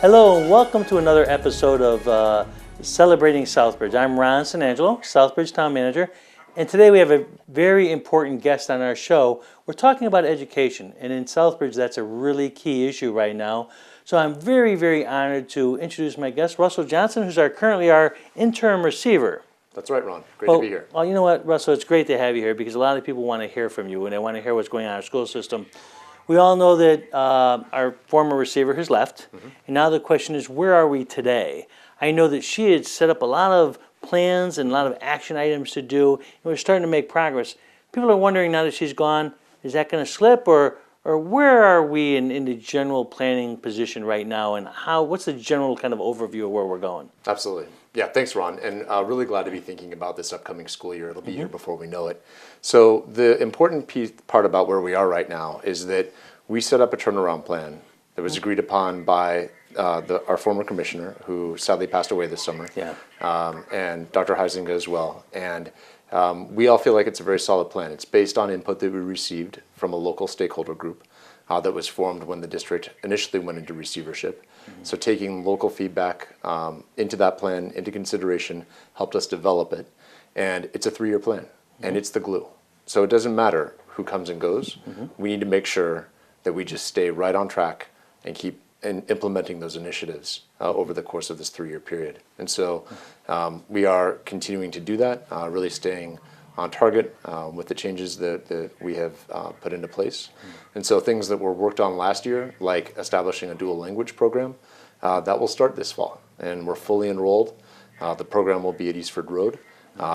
Hello and welcome to another episode of Celebrating Southbridge. I'm Ron Sanangelo, Southbridge Town Manager, and today we have a very important guest on our show. We're talking about education, and in Southbridge that's a really key issue right now. So I'm very, very honored to introduce my guest, Russell Johnston, who's currently our interim receiver. That's right, Ron. Great to be here. Well, you know what, Russell, it's great to have you here because a lot of people want to hear from you and they want to hear what's going on in our school system. We all know that our former receiver has left, and now the question is, where are we today? I know that she had set up a lot of plans and a lot of action items to do, and we're starting to make progress. People are wondering now that she's gone, is that going to slip, or where are we in the general planning position right now, and what's the general kind of overview of where we're going? Absolutely. Yeah, thanks, Ron, and really glad to be thinking about this upcoming school year. It'll be here before we know it. So the important part about where we are right now is that we set up a turnaround plan that was agreed upon by our former commissioner, who sadly passed away this summer, and Dr. Huizinga as well. And we all feel like it's a very solid plan. It's based on input that we received from a local stakeholder group that was formed when the district initially went into receivership. So taking local feedback into that plan, into consideration, helped us develop it. And it's a 3-year plan, and it's the glue. So it doesn't matter who comes and goes. We need to make sure that we just stay right on track and keep implementing those initiatives over the course of this 3-year period. And so we are continuing to do that, really staying on target with the changes that we have put into place. And so things that were worked on last year, like establishing a dual language program, that will start this fall. And we're fully enrolled. The program will be at Eastford Road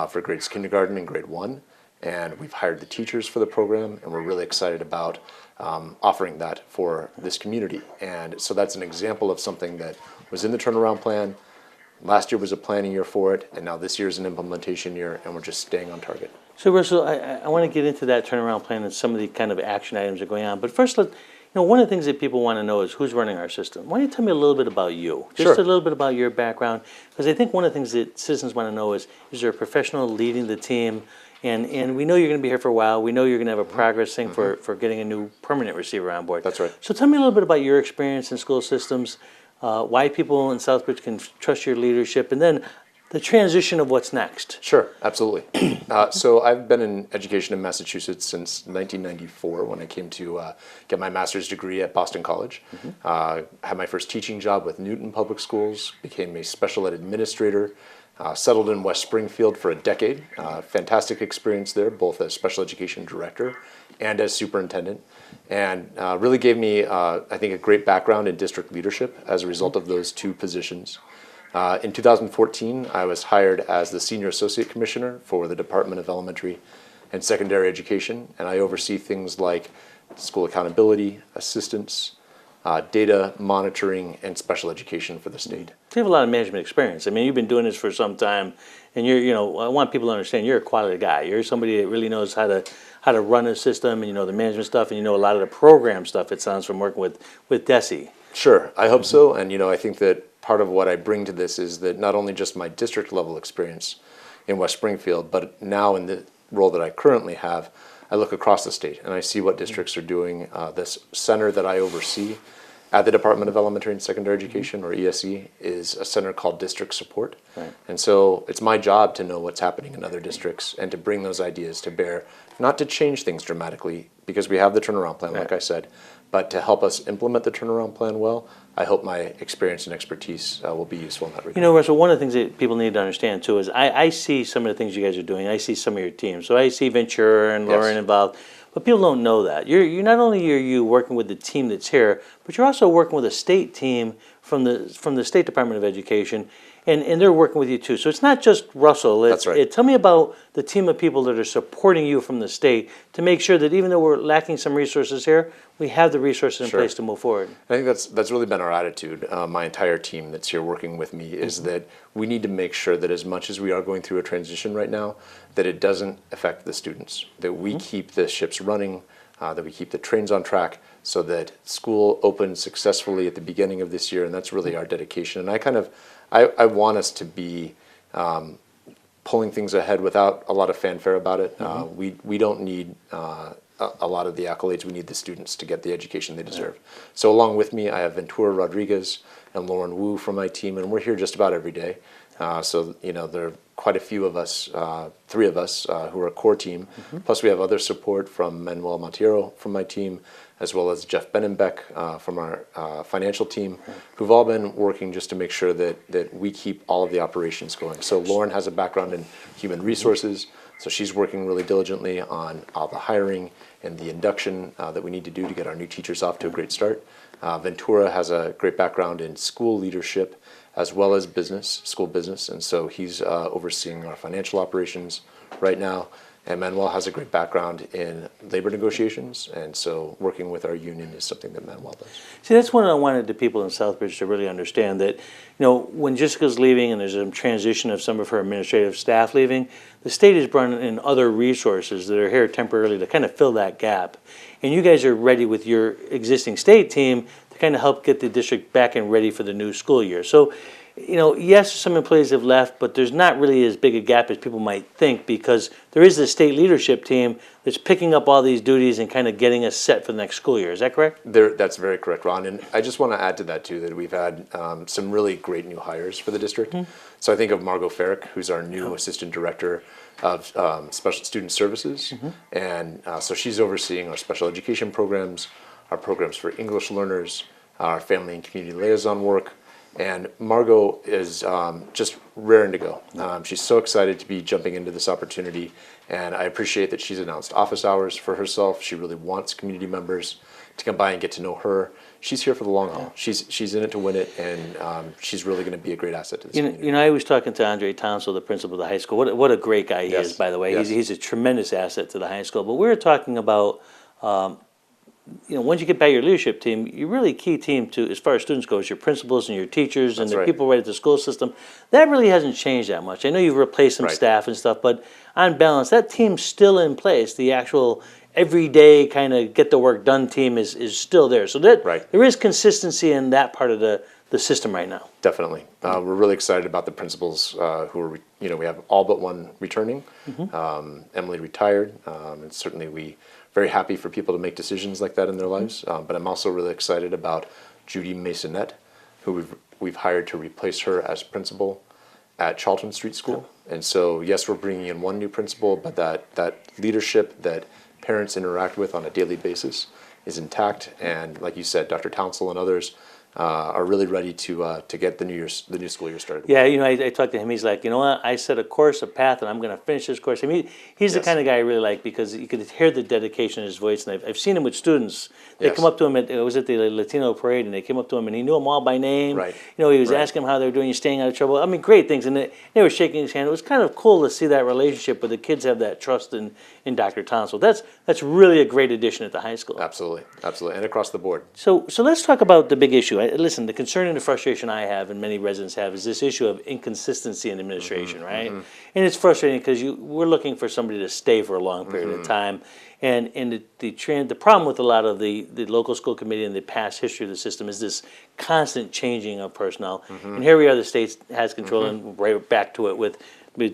for grades kindergarten and grade 1. And we've hired the teachers for the program, and we're really excited about offering that for this community. And so that's an example of something that was in the turnaround plan. Last year was a planning year for it, and now this year is an implementation year, and we're just staying on target. So, Russell, I want to get into that turnaround plan and some of the kind of action items that are going on. But first, one of the things that people want to know is who's running our system. Why don't you tell me a little bit about you? Just a little bit about your background. Because I think one of the things that citizens want to know is there a professional leading the team? And we know you're going to be here for a while. We know you're going to have a progress thing for getting a new permanent receiver on board. That's right. So tell me a little bit about your experience in school systems, why people in Southbridge can trust your leadership, and then the transition of what's next. Sure, absolutely. So I've been in education in Massachusetts since 1994 when I came to get my master's degree at Boston College. Had my first teaching job with Newton Public Schools, became a special ed administrator, settled in West Springfield for a decade. Fantastic experience there, both as special education director and as superintendent. And really gave me, I think, a great background in district leadership as a result of those two positions. In 2014, I was hired as the Senior Associate Commissioner for the Department of Elementary and Secondary Education, and I oversee things like school accountability, assistance, data monitoring, and special education for the state. You have a lot of management experience. I mean, you've been doing this for some time, and I want people to understand you're a quality guy. You're somebody that really knows how to run a system, and you know the management stuff, and you know a lot of the program stuff, it sounds, from working with DESE. Sure, I hope so, and I think that part of what I bring to this is that not only just my district level experience in West Springfield, but now in the role that I currently have, I look across the state and I see what districts are doing. This center that I oversee at the Department of Elementary and Secondary Education, or ESE, is a center called District Support. Right. And so it's my job to know what's happening in other districts and to bring those ideas to bear, not to change things dramatically, because we have the turnaround plan, like I said, but to help us implement the turnaround plan well. I hope my experience and expertise will be useful in that regard. Russell, one of the things that people need to understand too is I see some of the things you guys are doing. I see some of your teams. So I see Ventura and Lauren involved, but people don't know that. You're not only are you working with the team that's here, but you're also working with a state team from the State Department of Education, and they're working with you too. So it's not just Russell. That's right. Tell me about the team of people that are supporting you from the state to make sure that even though we're lacking some resources here, we have the resources in place to move forward. I think that's really been our attitude. My entire team that's here working with me is that we need to make sure that as much as we are going through a transition right now, that it doesn't affect the students, that we keep the ships running, that we keep the trains on track so that school opens successfully at the beginning of this year, and that's really our dedication. And I want us to be pulling things ahead without a lot of fanfare about it. We don't need a lot of the accolades. We need the students to get the education they deserve. So along with me, I have Ventura Rodriguez and Lauren Wu from my team, and we're here just about every day. So there are quite a few of us, three of us, who are a core team. Plus we have other support from Manuel Montiero from my team, as well as Jeff Benenbeck from our financial team, who've all been working just to make sure that we keep all of the operations going. So Lauren has a background in human resources, so she's working really diligently on all the hiring and the induction that we need to do to get our new teachers off to a great start. Ventura has a great background in school leadership as well as school business, and so he's overseeing our financial operations right now. And Manuel has a great background in labor negotiations, and so working with our union is something that Manuel does. See, that's what I wanted the people in Southbridge to really understand, that when Jessica's leaving and there's a transition of some of her administrative staff leaving, the state has brought in other resources that are here temporarily to kind of fill that gap. And you guys are ready with your existing state team to kind of help get the district back and ready for the new school year. So, yes, some employees have left, but there's not really as big a gap as people might think, because there is the state leadership team that's picking up all these duties and kind of getting us set for the next school year. Is that correct? That's very correct, Ron. And I just want to add to that, too, that we've had some really great new hires for the district. So I think of Margot Farrick, who's our new Assistant Director of Special Student Services. And so she's overseeing our special education programs, our programs for English learners, our family and community liaison work. And Margot is just raring to go. She's so excited to be jumping into this opportunity, and I appreciate that she's announced office hours for herself. She really wants community members to come by and get to know her. She's here for the long haul. She's in it to win it, and she's really going to be a great asset to this community. I was talking to Andre Townsell, the principal of the high school. What a great guy he is, by the way. He's a tremendous asset to the high school. But we were talking about once you get back your leadership team, your really key team to, as far as students go, is your principals and your teachers and the people right at the school system. That really hasn't changed that much. I know you've replaced some staff and stuff, but on balance, that team's still in place. The actual everyday kind of get the work done team is still there. So that there is consistency in that part of the system right now. Definitely. We're really excited about the principals who are, we have all but one returning. Emily retired, and certainly very happy for people to make decisions like that in their lives. But I'm also really excited about Judy Masonette, who we've hired to replace her as principal at Charlton Street School. And so, yes, we're bringing in one new principal, but that leadership that parents interact with on a daily basis is intact. And like you said, Dr. Townsell and others are really ready to get the new school year started. Yeah, I talked to him. He's like, I set a course, a path, and I'm going to finish this course. I mean, he's the kind of guy I really like, because you could hear the dedication in his voice. And I've seen him with students. They come up to him it was at the Latino parade, and they came up to him, and he knew them all by name. He was asking them how they were doing, you staying out of trouble. I mean, great things. And they were shaking his hand. It was kind of cool to see that relationship where the kids have that trust in Dr. Townsell. That's really a great addition at the high school. Absolutely, and across the board. So let's talk about the big issue. Listen, the concern and the frustration I have, and many residents have, is this issue of inconsistency in administration, right? And it's frustrating because we're looking for somebody to stay for a long period of time. And the problem with a lot of the local school committee and the past history of the system is this constant changing of personnel. And here we are, the state has control, and right back to it with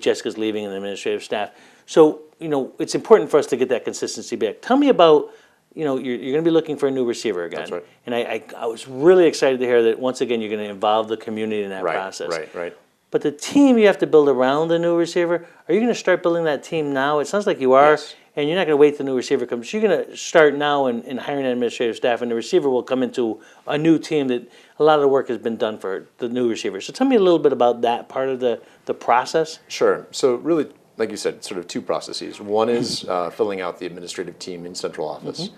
Jessica's leaving and the administrative staff. So, it's important for us to get that consistency back. Tell me about, you're going to be looking for a new receiver again. That's right. And I was really excited to hear that once again you're going to involve the community in that process. Right. But the team you have to build around the new receiver, are you going to start building that team now? It sounds like you are. Yes. And you're not going to wait till the new receiver comes. You're going to start now in hiring an administrative staff, and the receiver will come into a new team that a lot of the work has been done for the new receiver. So tell me a little bit about that part of the process. Sure. So really, like you said, sort of two processes. One is filling out the administrative team in central office.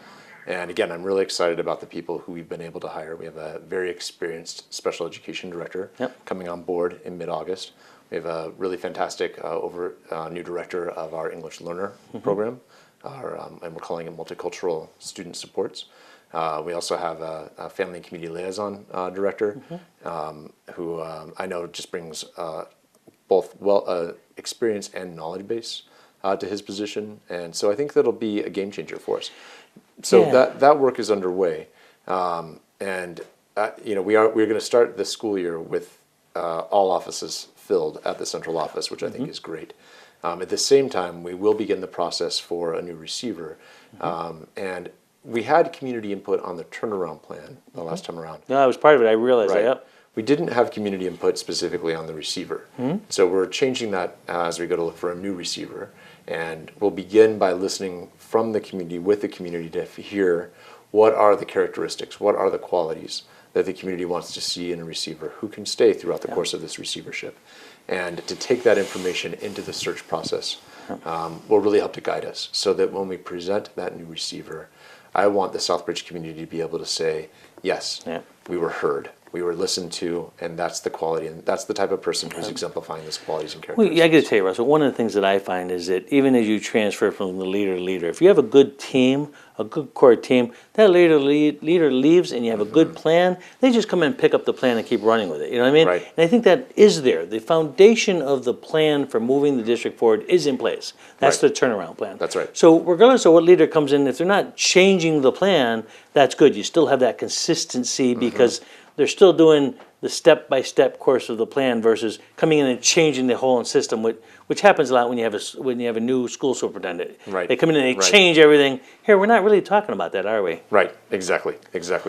And again, I'm really excited about the people who we've been able to hire. We have a very experienced special education director coming on board in mid-August. We have a really fantastic new director of our English learner program, and we're calling it Multicultural Student Supports. We also have a family and community liaison director who I know just brings both experience and knowledge base to his position. And so I think that'll be a game changer for us. So that work is underway. And we're going to start this school year with all offices filled at the central office, which I think is great. At the same time, we will begin the process for a new receiver. And we had community input on the turnaround plan the last time around. No, I was part of it. I realized that. Yep. We didn't have community input specifically on the receiver. So we're changing that as we go to look for a new receiver. And we'll begin by listening from the community, with the community, to hear what are the characteristics, what are the qualities that the community wants to see in a receiver, who can stay throughout the course of this receivership. And to take that information into the search process will really help to guide us, so that when we present that new receiver, I want the Southbridge community to be able to say, yes, we were heard, we were listened to, and that's the quality, and that's the type of person who's exemplifying those qualities and Well, characteristics. yeah, I got to tell you, Russell, one of the things that I find is that even as you transfer from the leader to leader, if you have a good team, a good core team, that leader leaves and you have a good plan, they just come in and pick up the plan and keep running with it. You know what I mean? Right. And I think that is there. The foundation of the plan for moving the district forward is in place. That's Right. the turnaround plan. That's right. So regardless of what leader comes in, if they're not changing the plan, that's good. You still have that consistency because they're still doing the step-by-step course of the plan versus coming in and changing the whole system, which happens a lot when you have a new school superintendent. Right. They come in and they Right. change everything. Here, we're not really talking about that, are we? Right, exactly.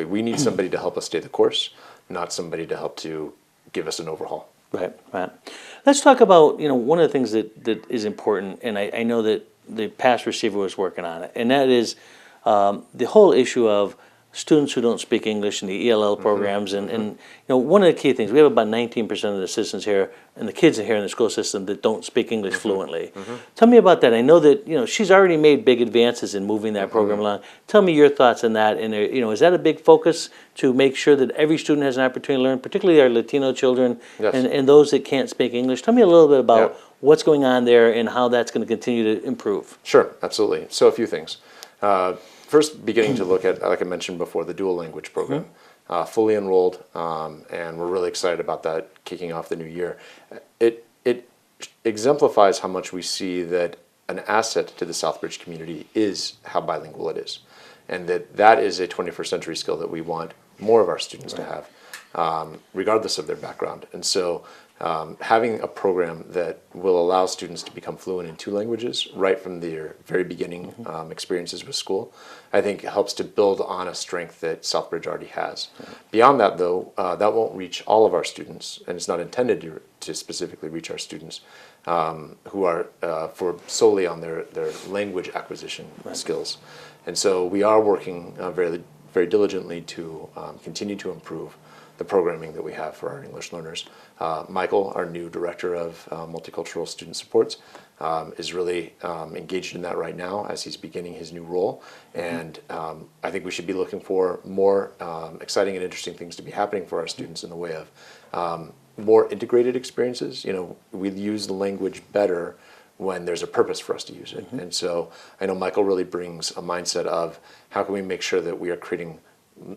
We need somebody to help us stay the course, not somebody to help to give us an overhaul. Right, right. Let's talk about, one of the things that is important, and I know that the past receiver was working on it, and that is the whole issue of students who don't speak English in the ELL programs, and one of the key things, we have about 19% of the citizens here, and the kids here in the school system that don't speak English fluently. Tell me about that. I know that, she's already made big advances in moving that program along. Tell me your thoughts on that, and, is that a big focus to make sure that every student has an opportunity to learn, particularly our Latino children Yes. and those that can't speak English? Tell me a little bit about Yeah. what's going on there and how that's going to continue to improve. Sure, absolutely. So a few things. First, beginning to look at, like I mentioned before, the dual language program. Fully enrolled, and we're really excited about that kicking off the new year. It exemplifies how much we see that an asset to the Southbridge community is how bilingual it is, and that is a 21st century skill that we want more of our students to have, regardless of their background. And so having a program that will allow students to become fluent in two languages right from their very beginning experiences with school, I think helps to build on a strength that Southbridge already has. Beyond that, though, that won't reach all of our students, and it's not intended to specifically reach our students who are solely on their language acquisition skills. And so we are working very, very diligently to continue to improve the programming that we have for our English learners. Michael, our new director of multicultural student supports, is really engaged in that right now as he's beginning his new role. And I think we should be looking for more exciting and interesting things to be happening for our students in the way of more integrated experiences. We use the language better when there's a purpose for us to use it. And so I know Michael really brings a mindset of how can we make sure that we are creating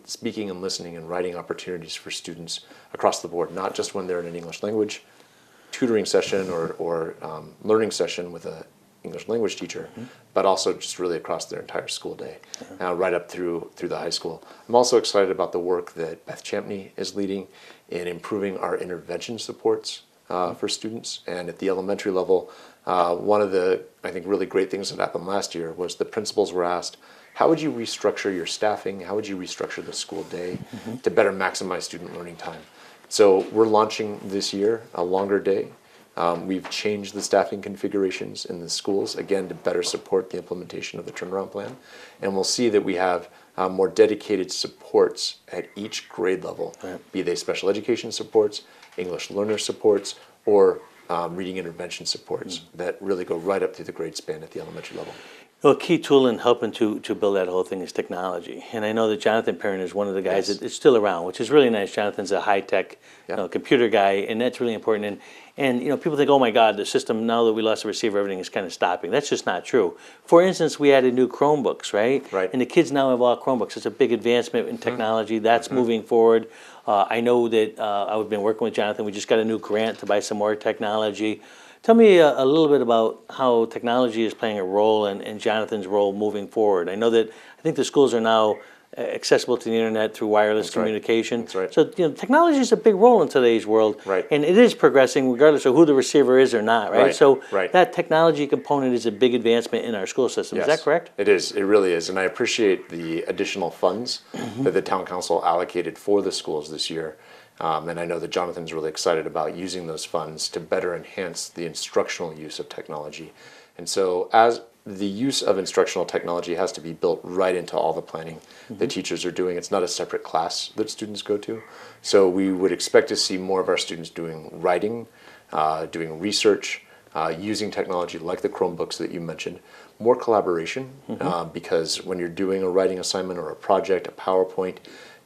speaking and listening and writing opportunities for students across the board, not just when they're in an English language tutoring session or learning session with an English language teacher, but also just really across their entire school day, right up through the high school. I'm also excited about the work that Beth Champney is leading in improving our intervention supports for students. And at the elementary level, one of the, I think, really great things that happened last year was the principals were asked, how would you restructure your staffing? How would you restructure the school day to better maximize student learning time? So we're launching this year a longer day. We've changed the staffing configurations in the schools, again, to better support the implementation of the turnaround plan. And we'll see that we have more dedicated supports at each grade level, be they special education supports, English learner supports, or reading intervention supports that really go right up through the grade span at the elementary level. Well, a key tool in helping to build that whole thing is technology. And I know that Jonathan Perrin is one of the guys that is still around, which is really nice. Jonathan's a high-tech computer guy, and that's really important. And people think, oh, my God, the system, now that we lost the receiver, everything is kind of stopping. That's just not true. For instance, we added new Chromebooks, right? And the kids now have all Chromebooks. It's a big advancement in technology. That's moving forward. I know that I've been working with Jonathan. We just got a new grant to buy some more technology. Tell me a little bit about how technology is playing a role and Jonathan's role moving forward. I know that I think the schools are now accessible to the internet through wireless communication. That's right. So technology is a big role in today's world, Right. and it is progressing regardless of who the receiver is or not, right? Right, So right. that technology component is a big advancement in our school system. Is that correct? It is. It really is. And I appreciate the additional funds that the town council allocated for the schools this year. And I know that Jonathan's really excited about using those funds to better enhance the instructional use of technology. And so as the use of instructional technology has to be built right into all the planning that teachers are doing. It's not a separate class that students go to. So we would expect to see more of our students doing writing, doing research, using technology like the Chromebooks that you mentioned, more collaboration, because when you're doing a writing assignment or a project, a PowerPoint,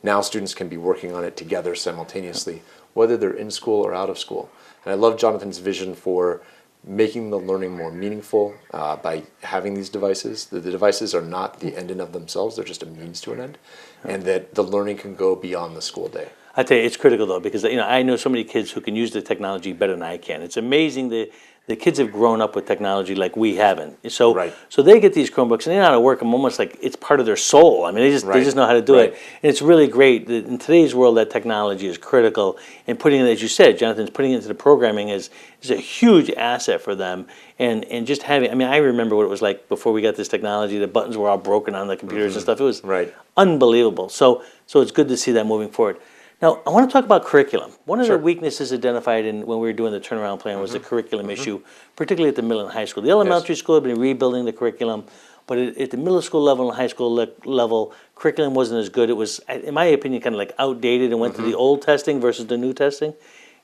now students can be working on it together simultaneously, whether they're in school or out of school. And I love Jonathan's vision for making the learning more meaningful by having these devices. The devices are not the end in of themselves, they're just a means to an end, and that the learning can go beyond the school day. I tell you, it's critical though, because I know so many kids who can use the technology better than I can. It's amazing that the kids have grown up with technology like we haven't. So, Right. so they get these Chromebooks and they know how to work them almost like it's part of their soul. I mean, they just know how to do it, and it's really great that in today's world that technology is critical. And putting it, as you said, Jonathan's putting it into the programming is a huge asset for them. And just having, I mean, I remember what it was like before we got this technology. The buttons were all broken on the computers and stuff. It was unbelievable. So it's good to see that moving forward. Now, I want to talk about curriculum. One of the weaknesses identified when we were doing the turnaround plan was the curriculum issue, particularly at the middle and high school. The elementary school had been rebuilding the curriculum, but at the middle school level and high school level, curriculum wasn't as good. It was, in my opinion, kind of like outdated and went to the old testing versus the new testing.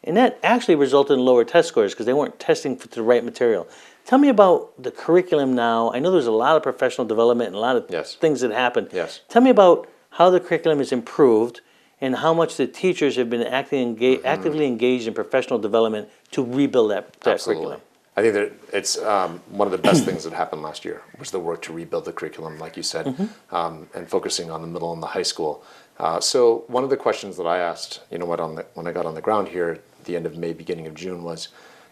And that actually resulted in lower test scores because they weren't testing for the right material. Tell me about the curriculum now. I know there's a lot of professional development and a lot of things that happened. Tell me about how the curriculum is improved and how much the teachers have been actively engaged in professional development to rebuild that curriculum. I think that it's one of the best things that happened last year was the work to rebuild the curriculum, like you said, and focusing on the middle and the high school. So one of the questions that I asked, when I got on the ground here at the end of May, beginning of June was,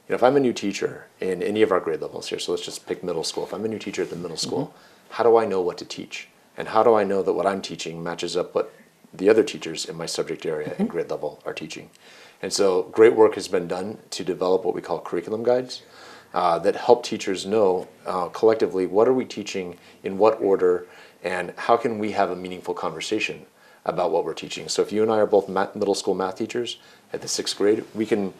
if I'm a new teacher in any of our grade levels here, so let's just pick middle school. If I'm a new teacher at the middle school, how do I know what to teach? And how do I know that what I'm teaching matches up what the other teachers in my subject area and grade level are teaching? And so great work has been done to develop what we call curriculum guides that help teachers know collectively what are we teaching, in what order, and how can we have a meaningful conversation about what we're teaching. So if you and I are both middle school math teachers at the 6th grade, we can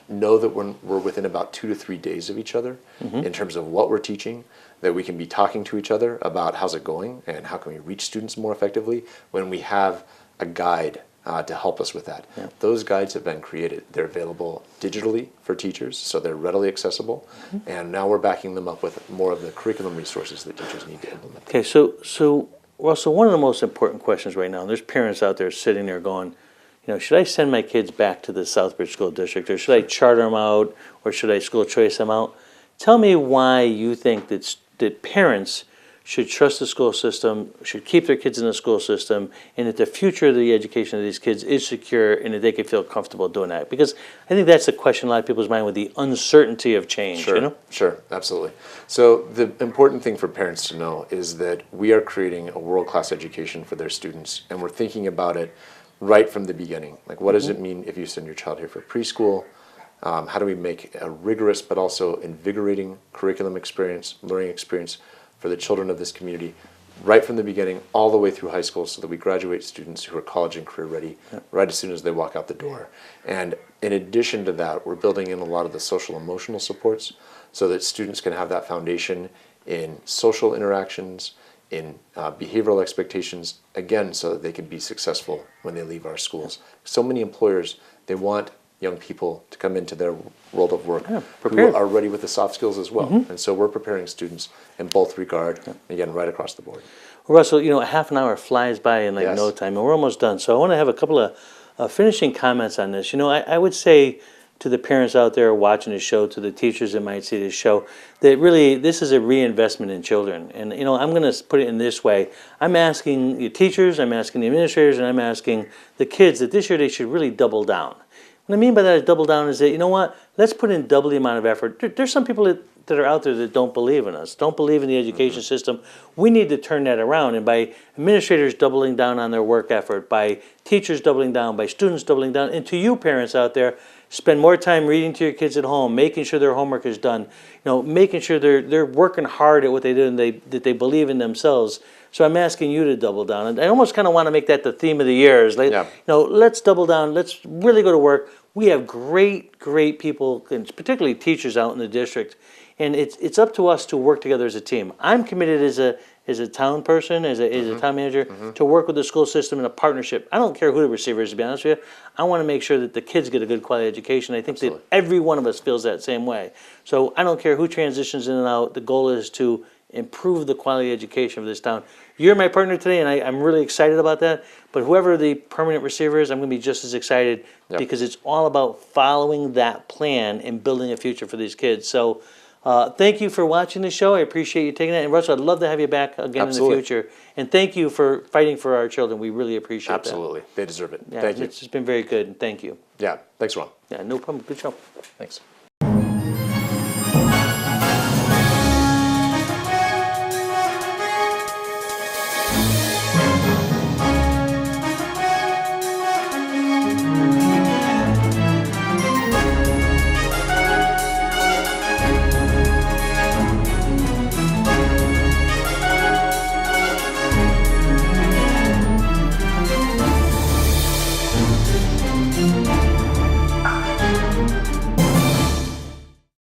know that we're within about 2 to 3 days of each other in terms of what we're teaching, that we can be talking to each other about how's it going and how can we reach students more effectively when we have a guide to help us with that. Those guides have been created. They're available digitally for teachers, so they're readily accessible, and now we're backing them up with more of the curriculum resources that teachers need to implement. Okay, so Russell, one of the most important questions right now, and there's parents out there sitting there going, should I send my kids back to the Southbridge School District, or should I charter them out, or should I school choice them out? Tell me why you think that parents should trust the school system, should keep their kids in the school system, and that the future of the education of these kids is secure and that they can feel comfortable doing that. Because I think that's the question in a lot of people's mind with the uncertainty of change. Sure, absolutely. So the important thing for parents to know is that we are creating a world-class education for their students, and we're thinking about it right from the beginning. Like, what does it mean if you send your child here for preschool? How do we make a rigorous but also invigorating curriculum experience, learning experience for the children of this community right from the beginning all the way through high school, so that we graduate students who are college and career ready right as soon as they walk out the door. And in addition to that, we're building in a lot of the social emotional supports so that students can have that foundation in social interactions, in behavioral expectations, again, so that they can be successful when they leave our schools. So many employers, they want young people to come into their world of work who are ready with the soft skills as well. And so we're preparing students in both regard, again, right across the board. Well, Russell, a half an hour flies by in no time, and we're almost done. So I want to have a couple of finishing comments on this. I would say to the parents out there watching the show, to the teachers that might see this show, that really this is a reinvestment in children. And I'm going to put it in this way. I'm asking the teachers, I'm asking the administrators, and I'm asking the kids that this year they should really double down. What I mean by that is double down is that, let's put in double the amount of effort. There's some people that that are out there that don't believe in us, don't believe in the education system. We need to turn that around, and by administrators doubling down on their work effort, by teachers doubling down, by students doubling down, and to you parents out there, spend more time reading to your kids at home, making sure their homework is done, making sure they're working hard at what they do and that they believe in themselves. So I'm asking you to double down, and I almost kind of want to make that the theme of the year. Is like, let's double down. Let's really go to work. We have great people, and particularly teachers out in the district, and it's up to us to work together as a team. I'm committed as a town person, as a town manager, to work with the school system in a partnership. I don't care who the receiver is, to be honest with you. I want to make sure that the kids get a good quality education. I think that every one of us feels that same way. So I don't care who transitions in and out. The goal is to improve the quality education of this town. You're my partner today, and I'm really excited about that. But whoever the permanent receiver is, I'm going to be just as excited because it's all about following that plan and building a future for these kids. So thank you for watching the show. I appreciate you taking that. And Russell, I'd love to have you back again in the future. And thank you for fighting for our children. We really appreciate that. Absolutely. They deserve it. Yeah, Thank you. It's been very good. Thank you. Yeah. Thanks, Ron. Yeah, no problem. Good show. Thanks.